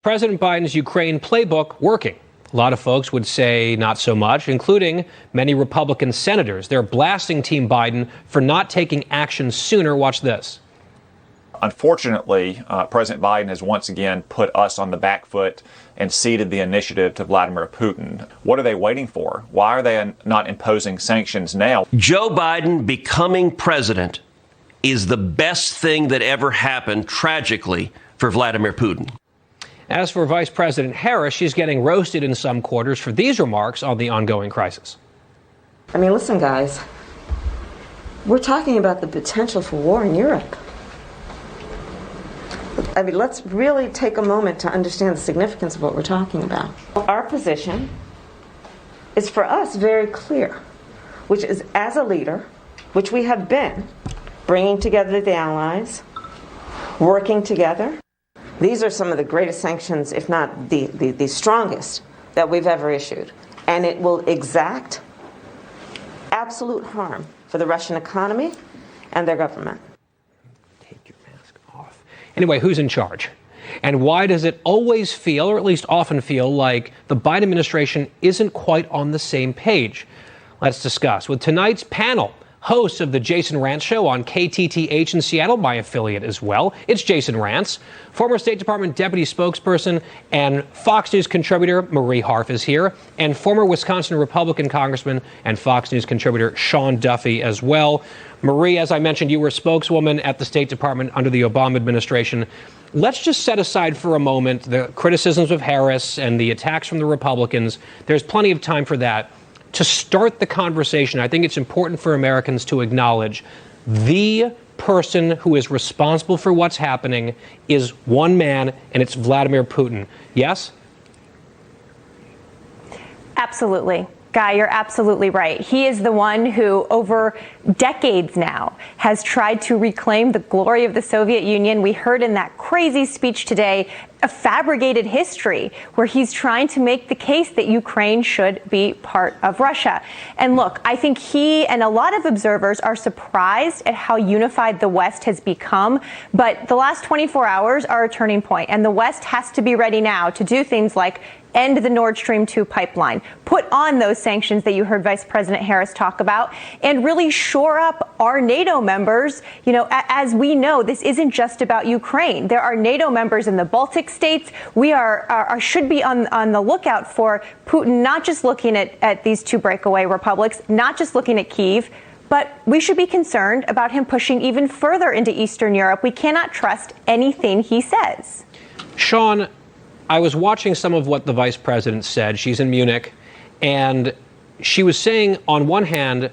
President Biden's Ukraine playbook working? A lot of folks would say not so much, including many Republican senators. They're blasting Team Biden for not taking action sooner. Watch this. Unfortunately, President Biden has once again put us on the back foot and ceded the initiative to Vladimir Putin. What are they waiting for? Why are they not imposing sanctions now? Joe Biden becoming president is the best thing that ever happened, tragically, for Vladimir Putin. As for Vice President Harris, she's getting roasted in some quarters for these remarks on the ongoing crisis. I mean, listen, guys, we're talking about the potential for war in Europe. I mean, let's really take a moment to understand the significance of what we're talking about. Our position is, for us, very clear, which is, as a leader, which we have been, bringing together the allies, working together. These are some of the greatest sanctions, if not the strongest, that we've ever issued. And it will exact absolute harm for the Russian economy and their government. Take your mask off. Anyway, who's in charge? And why does it always feel, or at least often feel, like the Biden administration isn't quite on the same page? Let's discuss with tonight's panel. Host of the Jason Rantz Show on KTTH in Seattle, my affiliate as well. It's Jason Rantz. Former State Department deputy spokesperson and Fox News contributor Marie Harf is here. And former Wisconsin Republican congressman and Fox News contributor Sean Duffy as well. Marie, as I mentioned, you were spokeswoman at the State Department under the Obama administration. Let's just set aside for a moment the criticisms of Harris and the attacks from the Republicans. There's plenty of time for that. To start the conversation, I think it's important for Americans to acknowledge the person who is responsible for what's happening is one man, and it's Vladimir Putin. Yes? Absolutely. Guy, you're absolutely right. He is the one who, over decades now, has tried to reclaim the glory of the Soviet Union. We heard in that crazy speech today a fabricated history where he's trying to make the case that Ukraine should be part of Russia. And look, I think he and a lot of observers are surprised at how unified the West has become. But the last 24 hours are a turning point, and the West has to be ready now to do things like end the Nord Stream 2 pipeline, put on those sanctions that you heard Vice President Harris talk about, and really shore up our NATO members. You know, as we know, this isn't just about Ukraine. There are NATO members in the Baltic states. We should be on the lookout for Putin, not just looking at these two breakaway republics, not just looking at Kyiv, but we should be concerned about him pushing even further into Eastern Europe. We cannot trust anything he says. Sean, I was watching some of what the vice president said. She's in Munich, and she was saying, on one hand,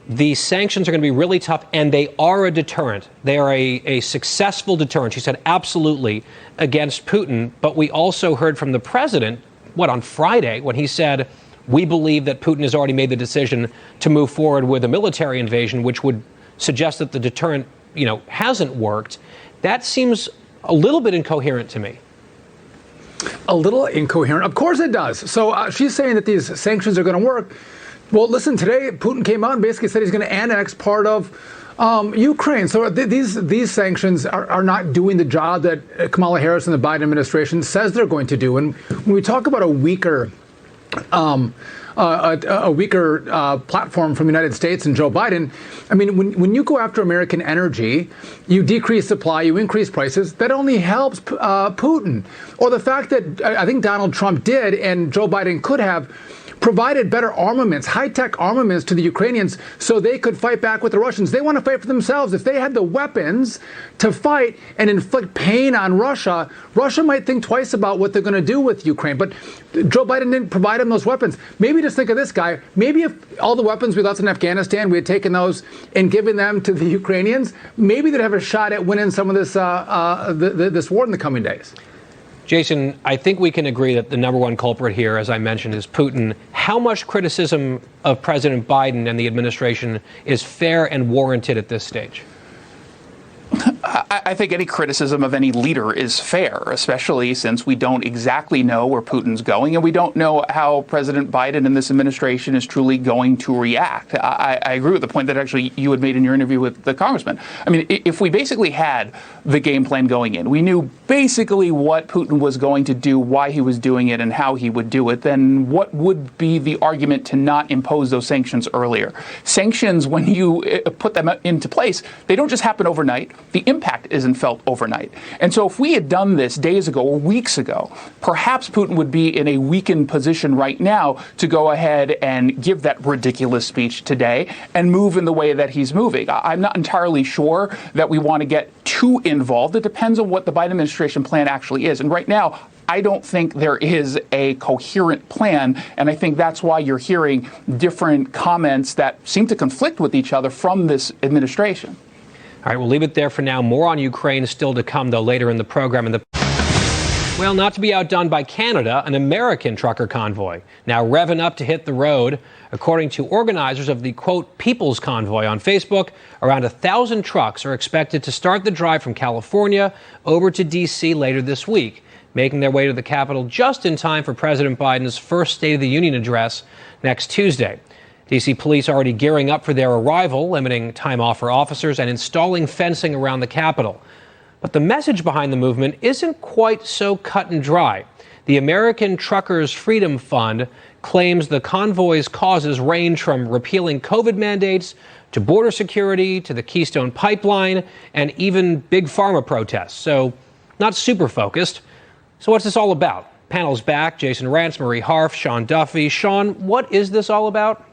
the sanctions are going to be really tough, and they are a deterrent. They are a successful deterrent. She said, absolutely, against Putin. But we also heard from the president, on Friday, when he said, we believe that Putin has already made the decision to move forward with a military invasion, which would suggest that the deterrent, hasn't worked. That seems a little bit incoherent to me. A little incoherent. Of course it does. So she's saying that these sanctions are going to work. Well, listen, today Putin came out and basically said he's going to annex part of Ukraine. So these sanctions are not doing the job that Kamala Harris and the Biden administration says they're going to do. And when we talk about a weaker platform from the United States and Joe Biden, I mean, when you go after American energy, you decrease supply, you increase prices, that only helps Putin. Or the fact that I think Donald Trump did and Joe Biden could have provided better armaments, high-tech armaments to the Ukrainians so they could fight back with the Russians. They want to fight for themselves. If they had the weapons to fight and inflict pain on Russia, Russia might think twice about what they're going to do with Ukraine. But Joe Biden didn't provide them those weapons. Maybe just think of this guy. Maybe if all the weapons we left in Afghanistan, we had taken those and given them to the Ukrainians, maybe they'd have a shot at winning some of this this war in the coming days. Jason, I think we can agree that the number one culprit here, as I mentioned, is Putin. How much criticism of President Biden and the administration is fair and warranted at this stage? I think any criticism of any leader is fair, especially since we don't exactly know where Putin's going, and we don't know how President Biden and this administration is truly going to react. I agree with the point that actually you had made in your interview with the congressman. I mean, if we basically had the game plan going in, we knew basically what Putin was going to do, why he was doing it, and how he would do it, then what would be the argument to not impose those sanctions earlier? Sanctions, when you put them into place, they don't just happen overnight. The impact isn't felt overnight. And so if we had done this days ago or weeks ago, perhaps Putin would be in a weakened position right now to go ahead and give that ridiculous speech today and move in the way that he's moving. I'm not entirely sure that we want to get too involved. It depends on what the Biden administration plan actually is. And right now, I don't think there is a coherent plan, and I think that's why you're hearing different comments that seem to conflict with each other from this administration. All right, we'll leave it there for now. More on Ukraine still to come, though, later in the program. Well, not to be outdone by Canada, an American trucker convoy now revving up to hit the road. According to organizers of the, quote, People's Convoy on Facebook, around 1,000 trucks are expected to start the drive from California over to D.C. later this week, making their way to the Capitol just in time for President Biden's first State of the Union address next Tuesday. D.C. police are already gearing up for their arrival, limiting time off for officers and installing fencing around the Capitol. But the message behind the movement isn't quite so cut and dry. The American Truckers' Freedom Fund claims the convoy's causes range from repealing COVID mandates to border security to the Keystone Pipeline and even big pharma protests. So not super focused. So what's this all about? Panel's back. Jason Rantz, Marie Harf, Sean Duffy. Sean, what is this all about?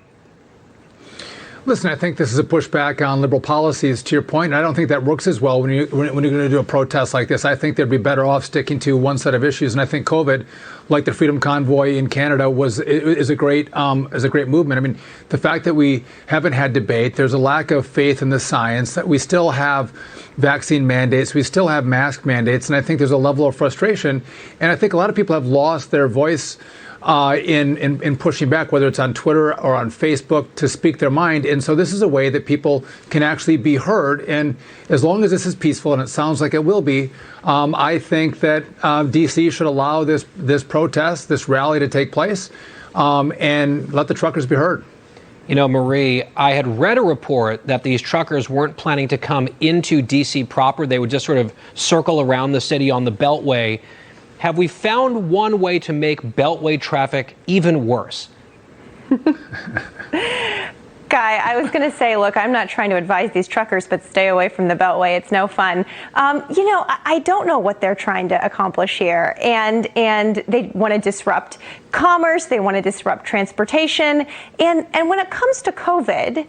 Listen, I think this is a pushback on liberal policies, to your point. I don't think that works as well when you're going to do a protest like this. I think they'd be better off sticking to one set of issues. And I think COVID, like the Freedom Convoy in Canada, is a great movement. I mean, the fact that we haven't had debate, there's a lack of faith in the science, that we still have vaccine mandates, we still have mask mandates, and I think there's a level of frustration. And I think a lot of people have lost their voice in pushing back, whether it's on Twitter or on Facebook, to speak their mind. And so this is a way that people can actually be heard. And as long as this is peaceful, and it sounds like it will be, I think that D.C. should allow this protest, this rally to take place, and let the truckers be heard. You know, Marie, I had read a report that these truckers weren't planning to come into D.C. proper. They would just sort of circle around the city on the Beltway. Have we found one way to make Beltway traffic even worse? Guy, I was going to say, look, I'm not trying to advise these truckers, but stay away from the Beltway. It's no fun. I don't know what they're trying to accomplish here. And they want to disrupt commerce. They want to disrupt transportation. And when it comes to COVID,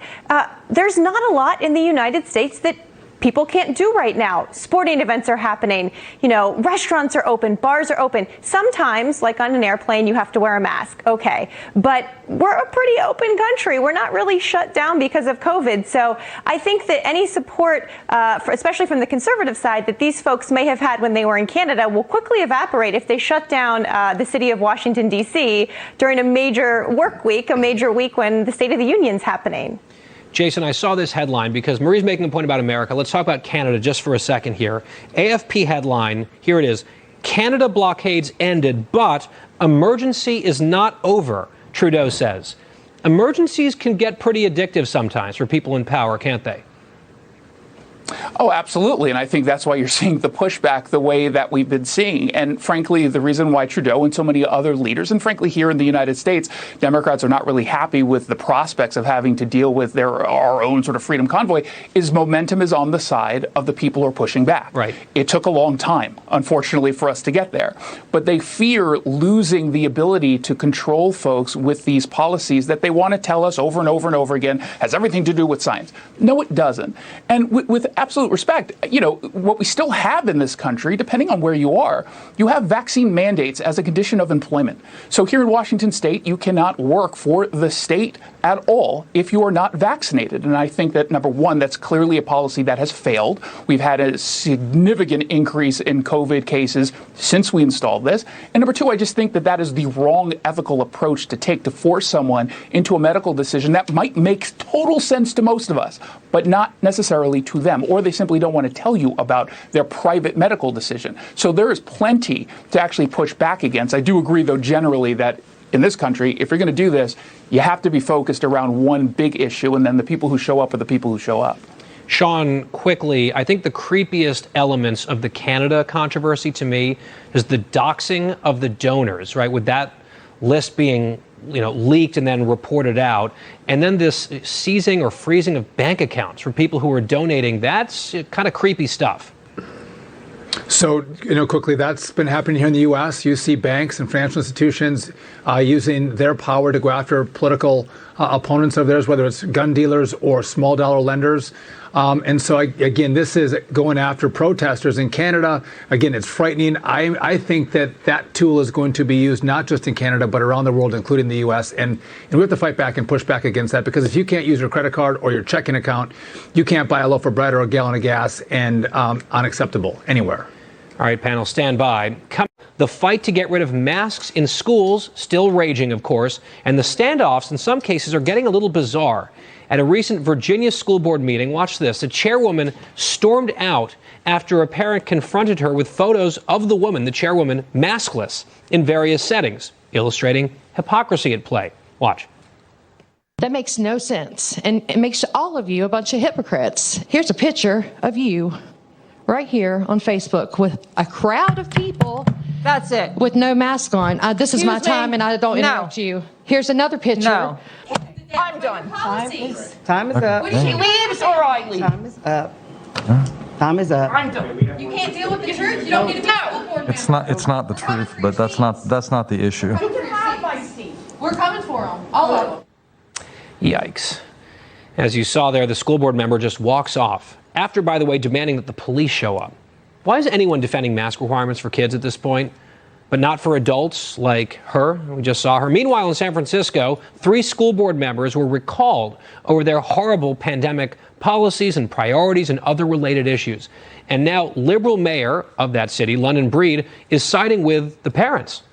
there's not a lot in the United States that people can't do right now. Sporting events are happening. Restaurants are open, bars are open. Sometimes, like on an airplane, you have to wear a mask. Okay. But we're a pretty open country. We're not really shut down because of COVID. So I think that any support, especially from the conservative side, that these folks may have had when they were in Canada will quickly evaporate if they shut down the city of Washington, D.C. during a major work week, a major week when the State of the Union's happening. Jason, I saw this headline because Marie's making a point about America. Let's talk about Canada just for a second here. AFP headline, here it is. Canada blockades ended, but emergency is not over, Trudeau says. Emergencies can get pretty addictive sometimes for people in power, can't they? Oh, absolutely. And I think that's why you're seeing the pushback the way that we've been seeing. And frankly, the reason why Trudeau and so many other leaders, and frankly, here in the United States, Democrats are not really happy with the prospects of having to deal with our own sort of freedom convoy, is momentum is on the side of the people who are pushing back. Right. It took a long time, unfortunately, for us to get there. But they fear losing the ability to control folks with these policies that they want to tell us over and over and over again has everything to do with science. No, it doesn't. And with absolute respect, what we still have in this country, depending on where you are, you have vaccine mandates as a condition of employment. So here in Washington state, you cannot work for the state at all if you are not vaccinated. And I think that, number one, that's clearly a policy that has failed. We've had a significant increase in COVID cases since we installed this. And number two, I just think that that is the wrong ethical approach to take to force someone into a medical decision that might make total sense to most of us, but not necessarily to them. or they simply don't want to tell you about their private medical decision. So there is plenty to actually push back against. I do agree, though, generally that in this country, if you're going to do this, you have to be focused around one big issue, and then the people who show up are the people who show up. Sean, quickly, I think the creepiest elements of the Canada controversy to me is the doxing of the donors, right? With that list being, leaked and then reported out. And then this seizing or freezing of bank accounts for people who are donating. That's kind of creepy stuff. So, quickly, that's been happening here in the U.S. You see banks and financial institutions using their power to go after political opponents of theirs, whether it's gun dealers or small dollar lenders. And so, again, this is going after protesters in Canada. Again, it's frightening. I think that tool is going to be used not just in Canada, but around the world, including the U.S. And we have to fight back and push back against that, because if you can't use your credit card or your checking account, you can't buy a loaf of bread or a gallon of gas, and unacceptable anywhere. All right, panel, stand by. The fight to get rid of masks in schools still raging, of course, and the standoffs in some cases are getting a little bizarre. At a recent Virginia school board meeting, watch this, a chairwoman stormed out after a parent confronted her with photos of the woman, the chairwoman, maskless in various settings, illustrating hypocrisy at play. Watch. That makes no sense, and it makes all of you a bunch of hypocrites. Here's a picture of you right here on Facebook with a crowd of people. That's it. With no mask on. This is my time, and I don't interrupt you. Here's another picture. No. I'm done. Time is up. When she leaves or I leave. Time is up. Time is up. I'm done. You can't deal with the truth. You don't need to be a school board member. It's not the truth, but that's not the issue. You can have my seat. We're coming for them. All of them. Yikes. As you saw there, the school board member just walks off, after, by the way, demanding that the police show up. Why is anyone defending mask requirements for kids at this point, but not for adults like her? We just saw her. Meanwhile, in San Francisco, 3 school board members were recalled over their horrible pandemic policies and priorities and other related issues. And now, Liberal mayor of that city, London Breed, is siding with the parents.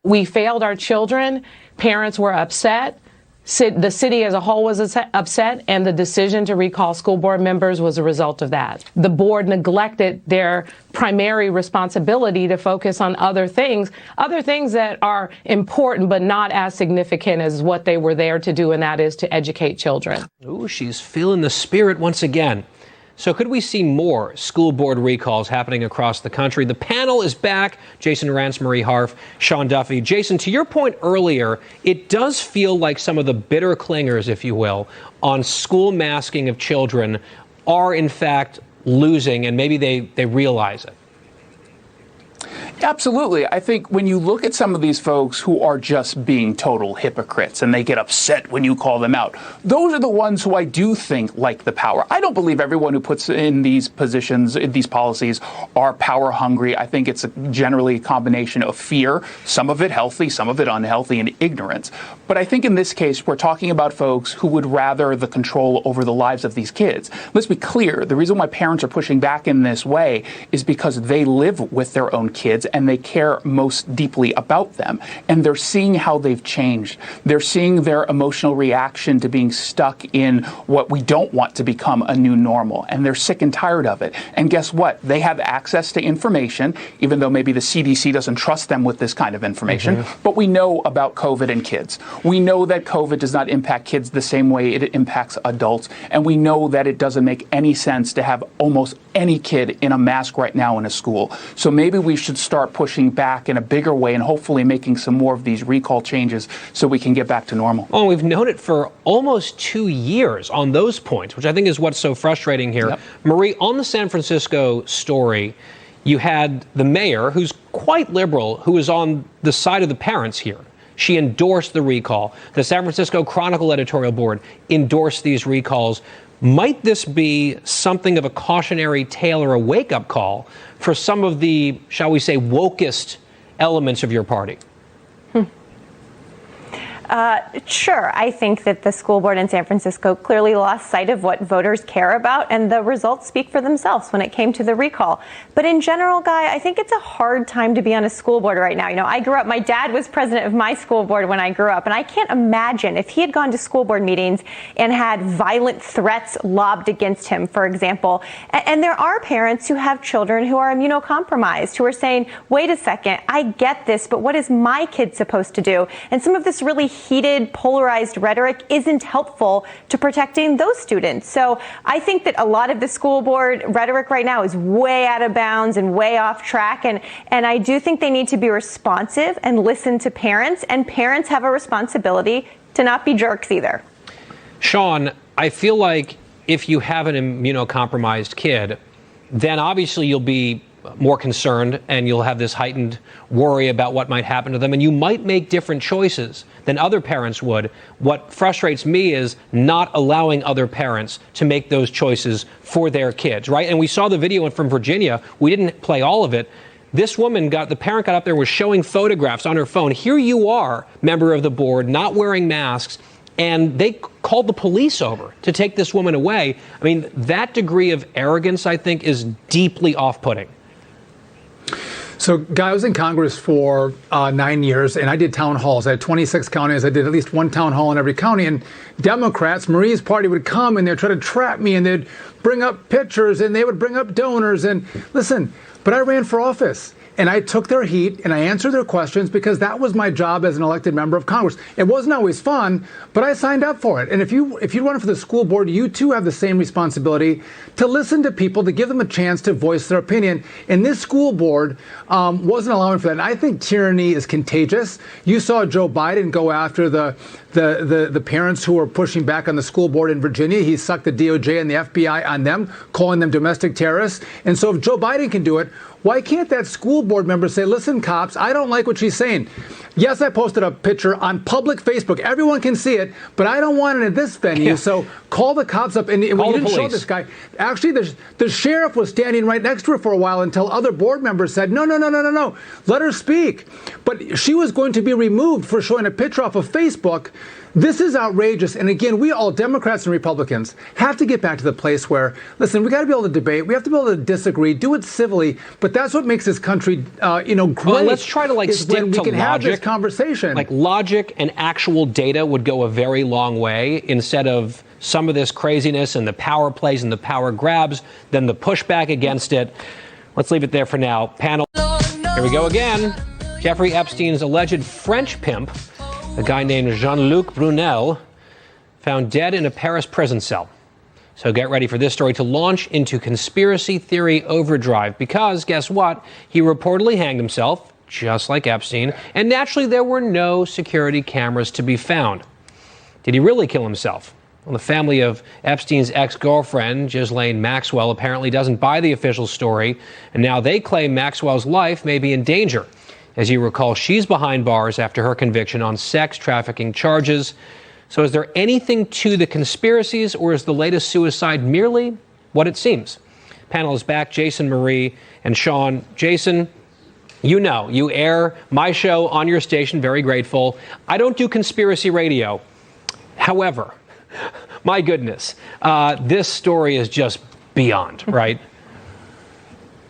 We failed our children. Parents were upset. The city as a whole was upset, and the decision to recall school board members was a result of that. The board neglected their primary responsibility to focus on other things that are important but not as significant as what they were there to do, and that is to educate children. Ooh, she's feeling the spirit once again. So could we see more school board recalls happening across the country? The panel is back. Jason Rantz, Marie Harf, Sean Duffy. Jason, to your point earlier, it does feel like some of the bitter clingers, if you will, on school masking of children are in fact losing, and maybe they realize it. Absolutely. I think when you look at some of these folks who are just being total hypocrites and they get upset when you call them out, those are the ones who I do think like the power. I don't believe everyone who puts in these positions, in these policies, are power hungry. I think it's generally a combination of fear, some of it healthy, some of it unhealthy, and ignorance. But I think in this case, we're talking about folks who would rather the control over the lives of these kids. Let's be clear. The reason why parents are pushing back in this way is because they live with their own kids and they care most deeply about them. And they're seeing how they've changed. They're seeing their emotional reaction to being stuck in what we don't want to become a new normal. And they're sick and tired of it. And guess what? They have access to information, even though maybe the CDC doesn't trust them with this kind of information. But we know about COVID and kids. We know that COVID does not impact kids the same way it impacts adults. And we know that it doesn't make any sense to have almost any kid in a mask right now in a school. So maybe we should start pushing back in a bigger way and hopefully making some more of these recall changes so we can get back to normal. Oh, we've known it for almost 2 years on those points, which I think is what's so frustrating here. Yep. Marie, on the San Francisco story, you had the mayor, who's quite liberal, who is on the side of the parents here. She endorsed the recall. The San Francisco Chronicle editorial board endorsed these recalls. Might this be something of a cautionary tale or a wake-up call for some of the, shall we say, wokest elements of your party? Sure. I think that the school board in San Francisco clearly lost sight of what voters care about, and the results speak for themselves when it came to the recall. But in general, Guy, I think it's a hard time to be on a school board right now. You know, I grew up, my dad was president of my school board when I grew up, and I can't imagine if he had gone to school board meetings and had violent threats lobbed against him, for example. And there are parents who have children who are immunocompromised, who are saying, wait a second, I get this, but what is my kid supposed to do? And some of this really heated, polarized rhetoric isn't helpful to protecting those students. So I think that a lot of the school board rhetoric right now is way out of bounds and way off track. And I do think they need to be responsive and listen to parents. And parents have a responsibility to not be jerks either. Sean, I feel like if you have an immunocompromised kid, then obviously you'll be more concerned and you'll have this heightened worry about what might happen to them, and you might make different choices than other parents would. What frustrates me is not allowing other parents to make those choices for their kids, right? And we saw the video from Virginia. We didn't play all of it. This woman the parent got up there, was showing photographs on her phone. Here you are, member of the board, not wearing masks, and they called the police over to take this woman away. I mean, that degree of arrogance, I think, is deeply off-putting. So, Guy, I was in Congress for 9 years, and I did town halls. I had 26 counties. I did at least one town hall in every county. And Democrats, Marie's party, would come and they'd try to trap me, and they'd bring up pictures, and they would bring up donors. And listen, but I ran for office. And I took their heat and I answered their questions because that was my job as an elected member of Congress. It wasn't always fun, but I signed up for it. And if you run for the school board, you too have the same responsibility to listen to people, to give them a chance to voice their opinion. And this school board wasn't allowing for that. And I think tyranny is contagious. You saw Joe Biden go after the parents who were pushing back on the school board in Virginia. He sucked the DOJ and the FBI on them, calling them domestic terrorists. And so if Joe Biden can do it, why can't that school board member say, listen, cops, I don't like what she's saying. Yes, I posted a picture on public Facebook. Everyone can see it, but I don't want it at this venue. Yeah. So call the cops up. And when you didn't show this guy, actually, the sheriff was standing right next to her for a while until other board members said, no, let her speak. But she was going to be removed for showing a picture off of Facebook. This is outrageous. And again, we all, Democrats and Republicans, have to get back to the place where, listen, we got to be able to debate. We have to be able to disagree, do it civilly. But that's what makes this country, great. Well, let's try to stick to we can logic. Have this conversation. Like logic and actual data would go a very long way instead of some of this craziness and the power plays and the power grabs, then the pushback against it. Let's leave it there for now. Panel, here we go again. Jeffrey Epstein's alleged French pimp, a guy named Jean-Luc Brunel, found dead in a Paris prison cell. So get ready for this story to launch into conspiracy theory overdrive because, guess what? He reportedly hanged himself, just like Epstein, and naturally there were no security cameras to be found. Did he really kill himself? Well, the family of Epstein's ex-girlfriend, Ghislaine Maxwell, apparently doesn't buy the official story, and now they claim Maxwell's life may be in danger. As you recall, she's behind bars after her conviction on sex trafficking charges. So is there anything to the conspiracies, or is the latest suicide merely what it seems? Panel is back. Jason, Marie, and Sean. Jason, you air my show on your station. Very grateful. I don't do conspiracy radio. However, my goodness, this story is just beyond, right?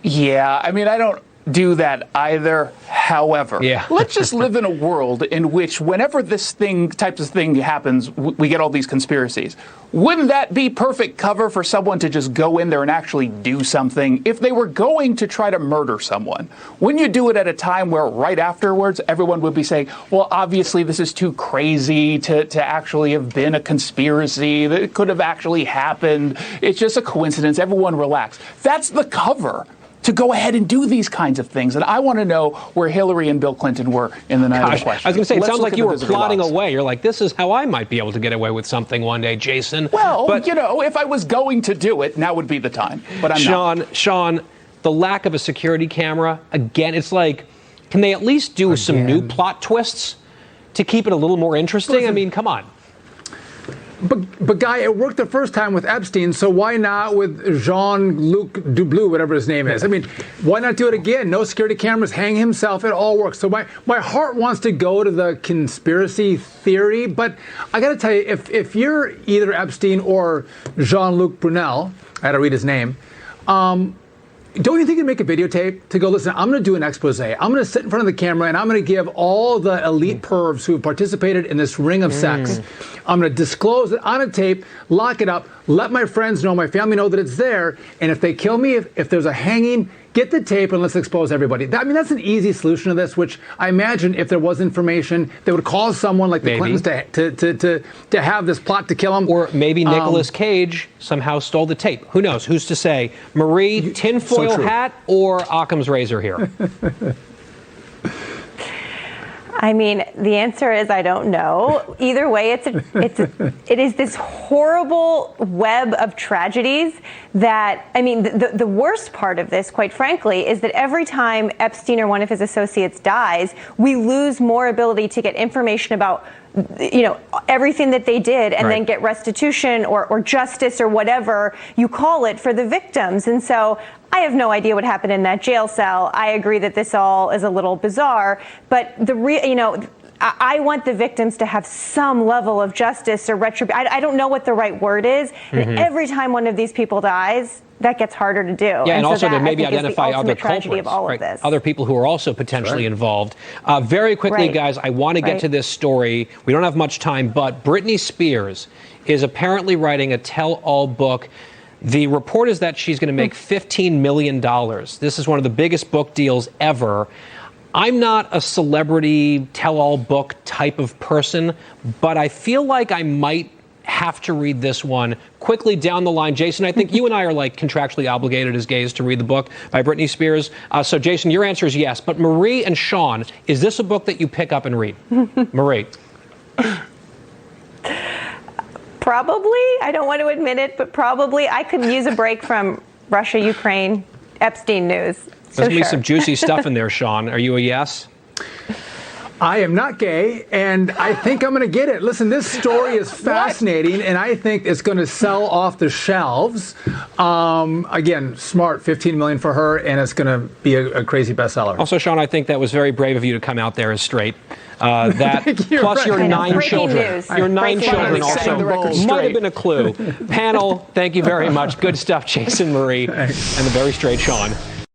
Yeah, I mean, I don't do that either. However, let's just live in a world in which whenever this type of thing happens, we get all these conspiracies. Wouldn't that be perfect cover for someone to just go in there and actually do something if they were going to try to murder someone? Wouldn't you do it at a time where right afterwards everyone would be saying, well, obviously this is too crazy to actually have been a conspiracy, that it could have actually happened, it's just a coincidence, everyone relax. That's the cover to go ahead and do these kinds of things. And I want to know where Hillary and Bill Clinton were in the night of the question. I was going to say, it sounds like you were plotting away. You're like, this is how I might be able to get away with something one day, Jason. Well, but, if I was going to do it, now would be the time. But I'm not. Sean, the lack of a security camera, again, it's like, can they at least do some new plot twists to keep it a little more interesting? I mean, come on. But Guy, it worked the first time with Epstein, so why not with Jean-Luc Dublou, whatever his name is? I mean, why not do it again? No security cameras, hang himself, it all works. So my heart wants to go to the conspiracy theory, but I got to tell you, if you're either Epstein or Jean-Luc Brunel, I had to read his name, don't you think you'd make a videotape to go, listen, I'm going to do an expose. I'm going to sit in front of the camera and I'm going to give all the elite pervs who have participated in this ring of sex, I'm going to disclose it on a tape, lock it up, let my friends know, my family know that it's there, and if they kill me, if there's a hanging, get the tape and let's expose everybody. I mean, that's an easy solution to this, which I imagine if there was information that would cause someone like the Clintons to have this plot to kill him. Or maybe Nicolas Cage somehow stole the tape. Who knows? Who's to say? Marie, tinfoil hat or Occam's razor here? I mean, the answer is I don't know. Either way, it is this horrible web of tragedies that, I mean, the worst part of this, quite frankly, is that every time Epstein or one of his associates dies, we lose more ability to get information about, you know, everything that they did and then get restitution or justice or whatever you call it for the victims. And so I have no idea what happened in that jail cell. I agree that this all is a little bizarre, but I want the victims to have some level of justice or retribution. I don't know what the right word is. And every time one of these people dies, that gets harder to do. Yeah, and so also that, to maybe identify other culprits, of all of this. Other people who are also potentially involved. Very quickly, guys, I want to get to this story. We don't have much time, but Britney Spears is apparently writing a tell-all book. The report is that she's going to make $15 million. This is one of the biggest book deals ever. I'm not a celebrity tell-all book type of person, but I feel like I might have to read this one quickly down the line. Jason, I think you and I are like contractually obligated as gays to read the book by Britney Spears. So Jason, your answer is yes. But Marie and Sean, is this a book that you pick up and read? Marie. Probably. I don't want to admit it, but probably. I could use a break from Russia, Ukraine, Epstein news. There's going to be some juicy stuff in there, Sean. Are you a yes? I am not gay, and I think I'm going to get it. Listen, this story is fascinating, and I think it's going to sell off the shelves. Again, smart, $15 million for her, and it's going to be a crazy bestseller. Also, Sean, I think that was very brave of you to come out there as straight. Plus your 9 children. Your 9 children also might have been a clue. Panel, thank you very much. Good stuff, Jason, Marie, and the very straight Sean.